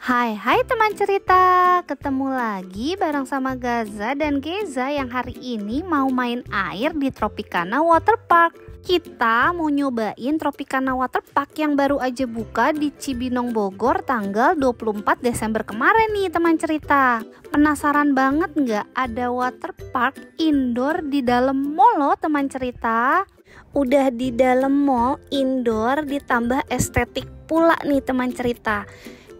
Hai teman cerita, ketemu lagi bareng sama Gaza dan Geza yang hari ini mau main air di Tropicana Water Park. Kita mau nyobain Tropicana Water Park yang baru aja buka di Cibinong, Bogor tanggal 24 Desember kemarin nih teman cerita. Penasaran banget nggak ada water park indoor di dalam mall loh teman cerita? Udah di dalam mall indoor ditambah estetik pula nih teman cerita.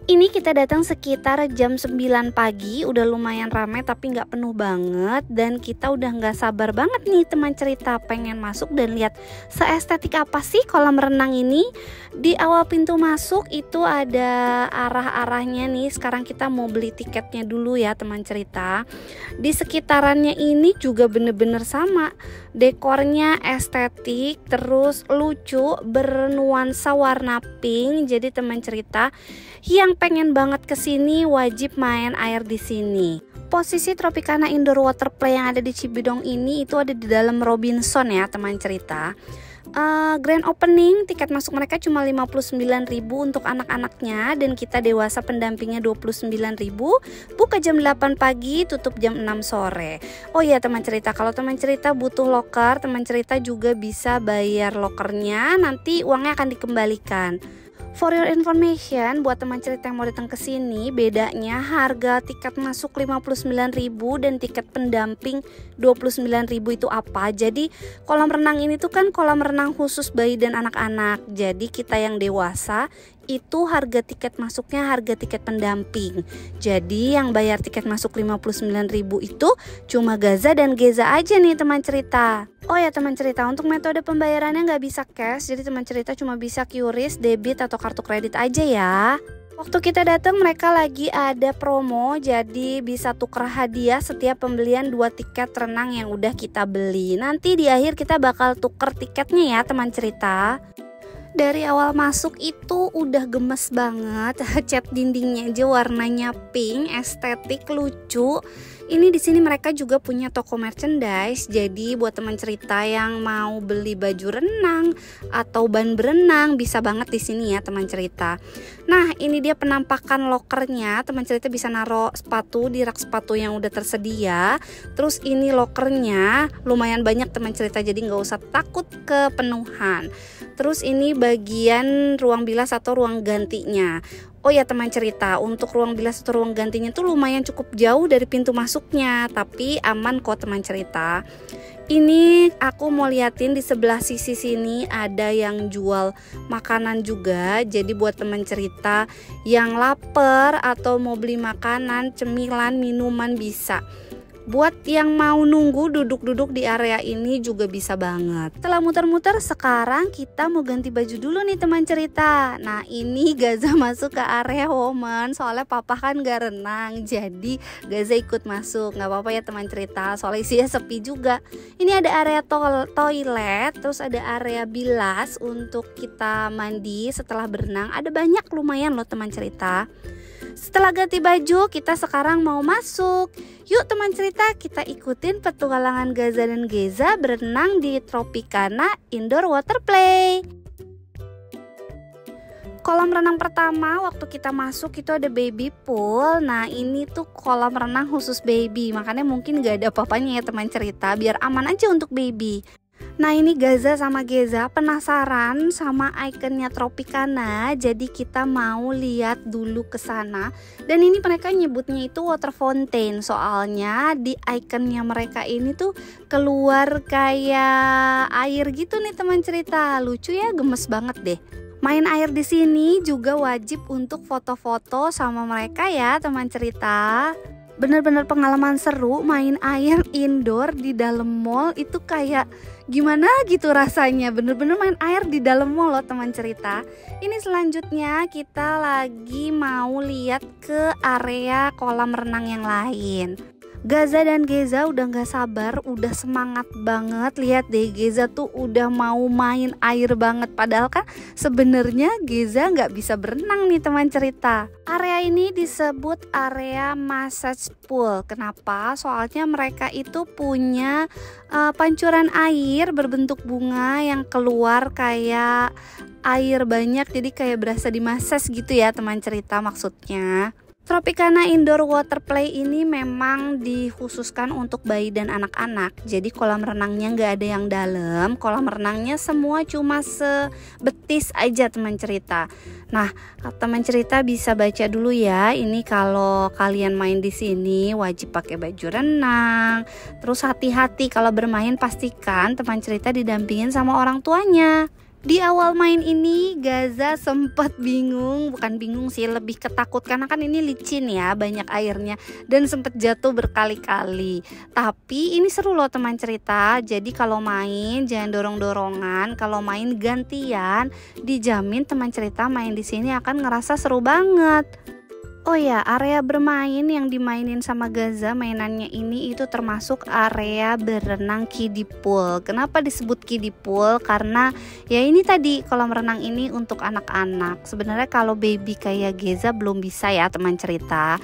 Ini kita datang sekitar jam 9 pagi, udah lumayan ramai tapi nggak penuh banget. Dan kita udah nggak sabar banget nih teman cerita, pengen masuk dan lihat seestetik apa sih kolam renang ini. Di awal pintu masuk itu ada arah-arahnya nih, sekarang kita mau beli tiketnya dulu ya teman cerita. Di sekitarannya ini juga bener-bener sama, dekornya estetik, terus lucu, bernuansa warna pink. Jadi teman cerita yang pengen banget kesini wajib main air di sini. Posisi Tropicana Indoor Water Play yang ada di Cibinong ini itu ada di dalam Robinson ya teman cerita. Grand opening tiket masuk mereka cuma 59.000 untuk anak-anaknya, dan kita dewasa pendampingnya 29.000. Buka jam 8 pagi, tutup jam 6 sore. Oh iya teman cerita, kalau teman cerita butuh loker, teman cerita juga bisa bayar lokernya, nanti uangnya akan dikembalikan. For your information, buat teman cerita yang mau datang ke sini, bedanya harga tiket masuk 59.000 dan tiket pendamping 29.000 itu apa? Jadi kolam renang ini tuh kan kolam renang khusus bayi dan anak-anak. Jadi kita yang dewasa itu harga tiket masuknya harga tiket pendamping. Jadi yang bayar tiket masuk 59.000 itu cuma Gaza dan Geza aja nih teman cerita. Oh ya teman cerita, untuk metode pembayarannya nggak bisa cash, jadi teman cerita cuma bisa QRIS, debit atau kartu kredit aja ya. Waktu kita datang mereka lagi ada promo, jadi bisa tuker hadiah setiap pembelian 2 tiket renang yang udah kita beli. Nanti di akhir kita bakal tuker tiketnya ya teman cerita. Dari awal masuk itu udah gemes banget, cat dindingnya aja warnanya pink, estetik, lucu. Ini di sini mereka juga punya toko merchandise, jadi buat teman cerita yang mau beli baju renang atau ban berenang bisa banget di sini ya teman cerita. Nah ini dia penampakan lokernya, teman cerita bisa naruh sepatu di rak sepatu yang udah tersedia. Terus ini lokernya lumayan banyak teman cerita, jadi nggak usah takut kepenuhan. Terus ini bagian ruang bilas atau ruang gantinya. Oh ya teman cerita, untuk ruang bilas atau ruang gantinya tuh lumayan cukup jauh dari pintu masuknya, tapi aman kok teman cerita. Ini aku mau liatin di sebelah sisi sini ada yang jual makanan juga. Jadi buat teman cerita yang lapar atau mau beli makanan, cemilan, minuman bisa. Buat yang mau nunggu duduk-duduk di area ini juga bisa banget. Setelah muter-muter, sekarang kita mau ganti baju dulu nih teman cerita. Nah ini Gaza masuk ke area woman, soalnya papa kan gak renang, jadi Gaza ikut masuk. Gak apa-apa ya teman cerita, soalnya isinya sepi juga. Ini ada area toilet, terus ada area bilas untuk kita mandi setelah berenang. Ada banyak lumayan loh teman cerita. Setelah ganti baju, kita sekarang mau masuk. Yuk teman cerita, kita ikutin petualangan Gaza dan Geza berenang di Tropicana Indoor Water Play. Kolam renang pertama waktu kita masuk itu ada baby pool. Nah ini tuh kolam renang khusus baby, makanya mungkin gak ada apa-apanya ya teman cerita, biar aman aja untuk baby. Nah ini Gaza sama Geza penasaran sama ikonnya Tropicana, jadi kita mau lihat dulu ke sana. Dan ini mereka nyebutnya itu water fountain, soalnya di ikonnya mereka ini tuh keluar kayak air gitu nih teman cerita. Lucu ya, gemes banget deh. Main air di sini juga wajib untuk foto-foto sama mereka ya teman cerita. Bener-bener pengalaman seru main air indoor di dalam mall, itu kayak gimana gitu rasanya, bener-bener main air di dalam mall loh teman cerita. Ini selanjutnya kita lagi mau lihat ke area kolam renang yang lain. Gaza dan Geza udah gak sabar, udah semangat banget. Lihat deh, Geza tuh udah mau main air banget. Padahal kan sebenarnya Geza gak bisa berenang nih teman cerita. Area ini disebut area massage pool. Kenapa? Soalnya mereka itu punya pancuran air berbentuk bunga yang keluar kayak air banyak. Jadi kayak berasa dimassage gitu ya teman cerita maksudnya. Tropicana Indoor Water Play ini memang dikhususkan untuk bayi dan anak-anak. Jadi kolam renangnya nggak ada yang dalam, kolam renangnya semua cuma sebetis aja teman cerita. Nah, teman cerita bisa baca dulu ya. Ini kalau kalian main di sini wajib pakai baju renang. Terus hati-hati kalau bermain, pastikan teman cerita didampingin sama orang tuanya. Di awal main ini Gaza sempat bingung, bukan bingung sih, lebih ketakut karena kan ini licin ya, banyak airnya, dan sempat jatuh berkali-kali. Tapi ini seru loh teman cerita. Jadi kalau main jangan dorong-dorongan, kalau main gantian, dijamin teman cerita main di sini akan ngerasa seru banget. Oh ya, area bermain yang dimainin sama Gaza mainannya ini itu termasuk area berenang kiddie pool. Kenapa disebut kiddie pool? Karena ya ini tadi kolam renang ini untuk anak-anak. Sebenarnya kalau baby kayak Gaza belum bisa ya teman cerita.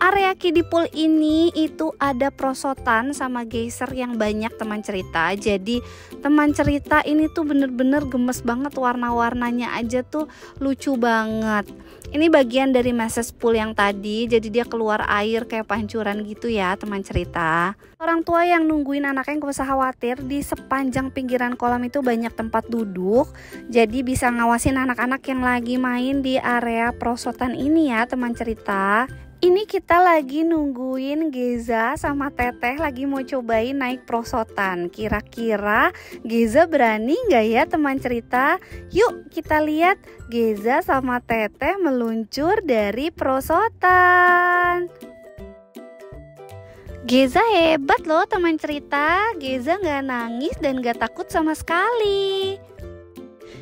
Area kiddie pool ini itu ada perosotan sama geyser yang banyak teman cerita. Jadi teman cerita ini tuh bener-bener gemes banget, warna-warnanya aja tuh lucu banget. Ini bagian dari massage pool yang tadi, jadi dia keluar air kayak pancuran gitu ya teman cerita. Orang tua yang nungguin anaknya gak usah khawatir, di sepanjang pinggiran kolam itu banyak tempat duduk, jadi bisa ngawasin anak-anak yang lagi main di area perosotan ini ya teman cerita. Ini kita lagi nungguin Geza sama Teteh lagi mau cobain naik perosotan. Kira-kira Geza berani gak ya teman cerita? Yuk kita lihat Geza sama Teteh meluncur dari perosotan. Geza hebat loh teman cerita. Geza gak nangis dan gak takut sama sekali.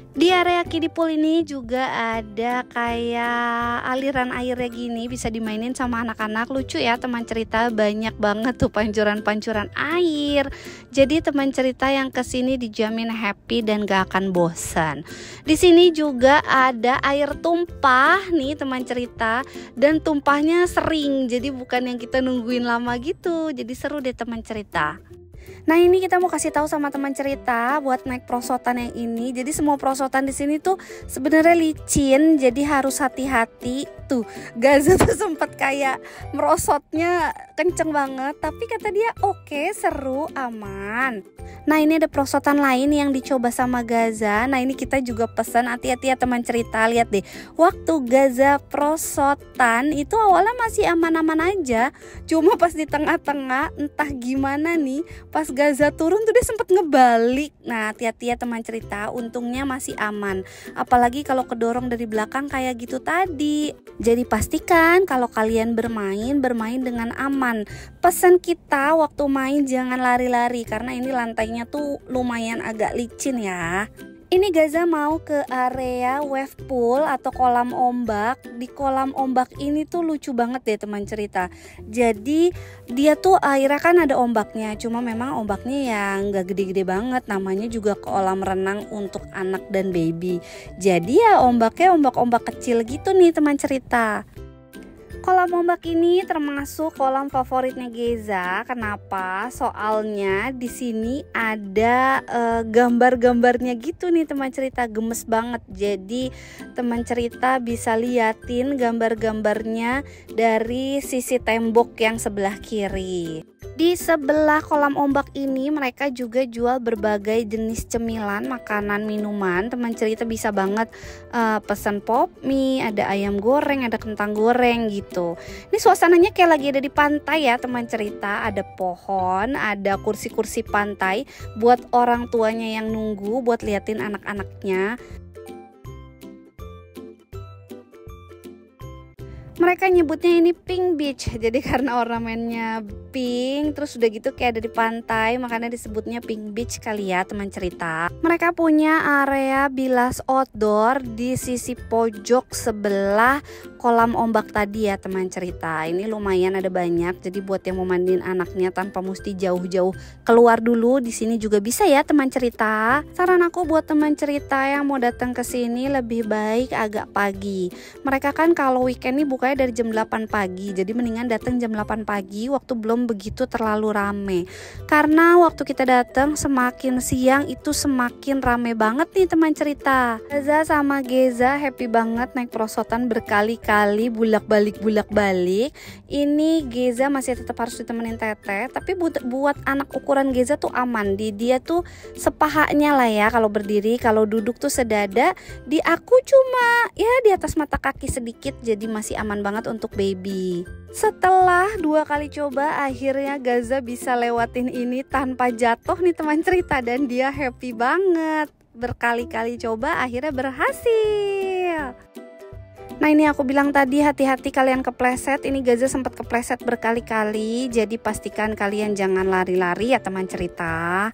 Di area kiddie pool ini juga ada kayak aliran airnya gini, bisa dimainin sama anak-anak. Lucu ya teman cerita, banyak banget tuh pancuran-pancuran air. Jadi teman cerita yang kesini dijamin happy dan gak akan bosan. Di sini juga ada air tumpah nih teman cerita, dan tumpahnya sering. Jadi bukan yang kita nungguin lama gitu. Jadi seru deh teman cerita. Nah ini kita mau kasih tahu sama teman cerita buat naik perosotan yang ini. Jadi semua perosotan di sini tuh sebenarnya licin, jadi harus hati-hati. Tuh Gaza tuh sempat kayak merosotnya kenceng banget, tapi kata dia oke, seru, aman. Nah ini ada perosotan lain yang dicoba sama Gaza. Nah ini kita juga pesan, hati-hati ya teman cerita. Lihat deh, waktu Gaza perosotan itu awalnya masih aman-aman aja, cuma pas di tengah-tengah entah gimana nih, pas Gaza turun tuh dia sempat ngebalik. Nah hati-hati ya teman cerita, untungnya masih aman. Apalagi kalau kedorong dari belakang kayak gitu tadi. Jadi pastikan kalau kalian bermain dengan aman. Pesan kita waktu main jangan lari-lari, karena ini lantainya tuh lumayan agak licin ya. Ini Gaza mau ke area wave pool atau kolam ombak. Di kolam ombak ini tuh lucu banget deh teman cerita. Jadi dia tuh airnya kan ada ombaknya, cuma memang ombaknya yang gak gede-gede banget. Namanya juga kolam renang untuk anak dan baby. Jadi ya ombaknya ombak-ombak kecil gitu nih teman cerita. Kolam ombak ini termasuk kolam favoritnya Geza. Kenapa? Soalnya di sini ada gambar-gambarnya gitu nih teman cerita, gemes banget. Jadi teman cerita bisa liatin gambar-gambarnya dari sisi tembok yang sebelah kiri. Di sebelah kolam ombak ini mereka juga jual berbagai jenis cemilan, makanan, minuman. Teman cerita bisa banget pesan pop mie, ada ayam goreng, ada kentang goreng gitu. Ini suasananya kayak lagi ada di pantai ya teman cerita. Ada pohon, ada kursi-kursi pantai buat orang tuanya yang nunggu buat liatin anak-anaknya. Mereka nyebutnya ini pink beach, jadi karena ornamennya pink, terus udah gitu kayak ada di pantai, makanya disebutnya pink beach kali ya teman cerita. Mereka punya area bilas outdoor di sisi pojok sebelah kolam ombak tadi ya teman cerita. Ini lumayan ada banyak, jadi buat yang mau mandiin anaknya tanpa mesti jauh-jauh keluar dulu, di sini juga bisa ya teman cerita. Saran aku buat teman cerita yang mau datang ke sini lebih baik agak pagi. Mereka kan kalau weekend ini buka dari jam 8 pagi, jadi mendingan datang jam 8 pagi waktu belum begitu terlalu rame, karena waktu kita datang semakin siang itu semakin rame banget nih teman cerita. Gaza sama Geza happy banget naik perosotan berkali-kali bulak-balik. Ini Geza masih tetap harus ditemenin Teteh, tapi buat anak ukuran Geza tuh aman, dia tuh sepahanya lah ya kalau berdiri, kalau duduk tuh sedada. Di aku cuma ya di atas mata kaki sedikit, jadi masih aman banget untuk baby. Setelah 2 kali coba, akhirnya Gaza bisa lewatin ini tanpa jatuh nih teman cerita, dan dia happy banget. Berkali-kali coba akhirnya berhasil. Nah ini aku bilang tadi hati-hati kalian kepleset. Ini Gaza sempat kepleset berkali-kali, jadi pastikan kalian jangan lari-lari ya teman cerita.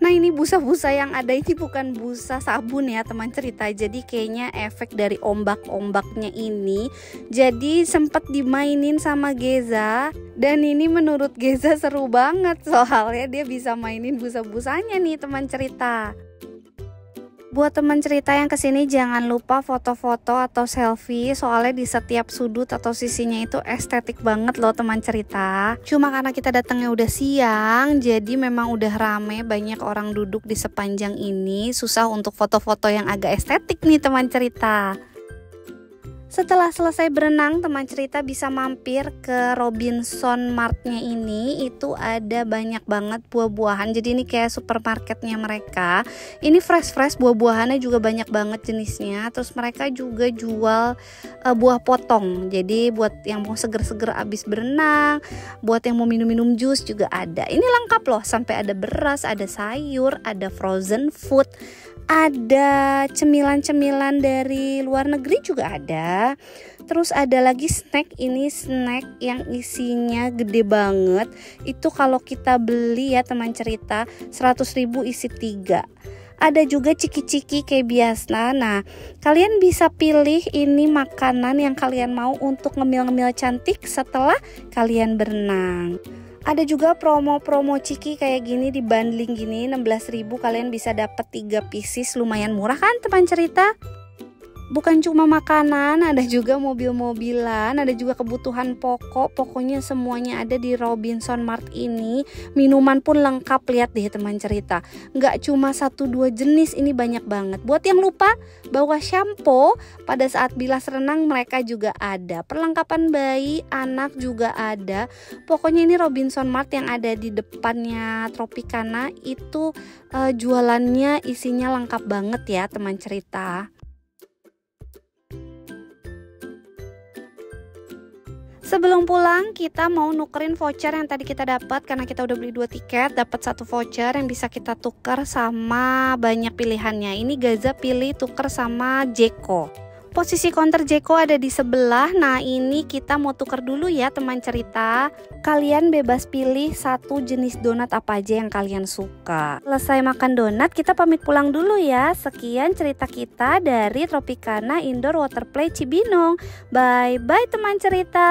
Nah ini busa-busa yang ada ini bukan busa sabun ya teman cerita, jadi kayaknya efek dari ombak-ombaknya ini. Jadi sempat dimainin sama Geza, dan ini menurut Geza seru banget soalnya dia bisa mainin busa-busanya nih teman cerita. Buat teman cerita yang kesini jangan lupa foto-foto atau selfie, soalnya di setiap sudut atau sisinya itu estetik banget loh teman cerita. Cuma karena kita datangnya udah siang, jadi memang udah rame, banyak orang duduk di sepanjang ini, susah untuk foto-foto yang agak estetik nih teman cerita. Setelah selesai berenang, teman cerita bisa mampir ke Robinson Mart-nya ini. Itu ada banyak banget buah-buahan. Jadi ini kayak supermarketnya mereka. Ini fresh-fresh, buah-buahannya juga banyak banget jenisnya. Terus mereka juga jual buah potong. Jadi buat yang mau seger-seger abis berenang, buat yang mau minum-minum jus juga ada. Ini lengkap loh, sampai ada beras, ada sayur, ada frozen food, ada cemilan-cemilan dari luar negeri juga ada. Terus ada lagi snack, ini snack yang isinya gede banget. Itu kalau kita beli ya teman cerita 100.000 isi 3. Ada juga ciki-ciki kayak biasa. Nah, kalian bisa pilih ini makanan yang kalian mau untuk ngemil-ngemil cantik setelah kalian berenang. Ada juga promo-promo ciki kayak gini, di bundling gini 16.000 kalian bisa dapat 3 pieces, lumayan murah kan teman cerita. Bukan cuma makanan, ada juga mobil-mobilan, ada juga kebutuhan pokok. Pokoknya semuanya ada di Robinson Mart ini. Minuman pun lengkap, lihat deh teman cerita. Nggak cuma 1-2 jenis, ini banyak banget. Buat yang lupa bawa shampoo pada saat bilas renang, mereka juga ada. Perlengkapan bayi, anak juga ada. Pokoknya ini Robinson Mart yang ada di depannya Tropicana itu jualannya isinya lengkap banget ya teman cerita. Sebelum pulang kita mau nukerin voucher yang tadi kita dapat, karena kita udah beli 2 tiket, dapat 1 voucher yang bisa kita tukar sama banyak pilihannya. Ini Gaza pilih tukar sama Jeko. Posisi counter Jeko ada di sebelah. Nah ini kita mau tukar dulu ya teman cerita. Kalian bebas pilih satu jenis donat apa aja yang kalian suka. Selesai makan donat kita pamit pulang dulu ya. Sekian cerita kita dari Tropicana Indoor Waterplay Cibinong. Bye bye teman cerita.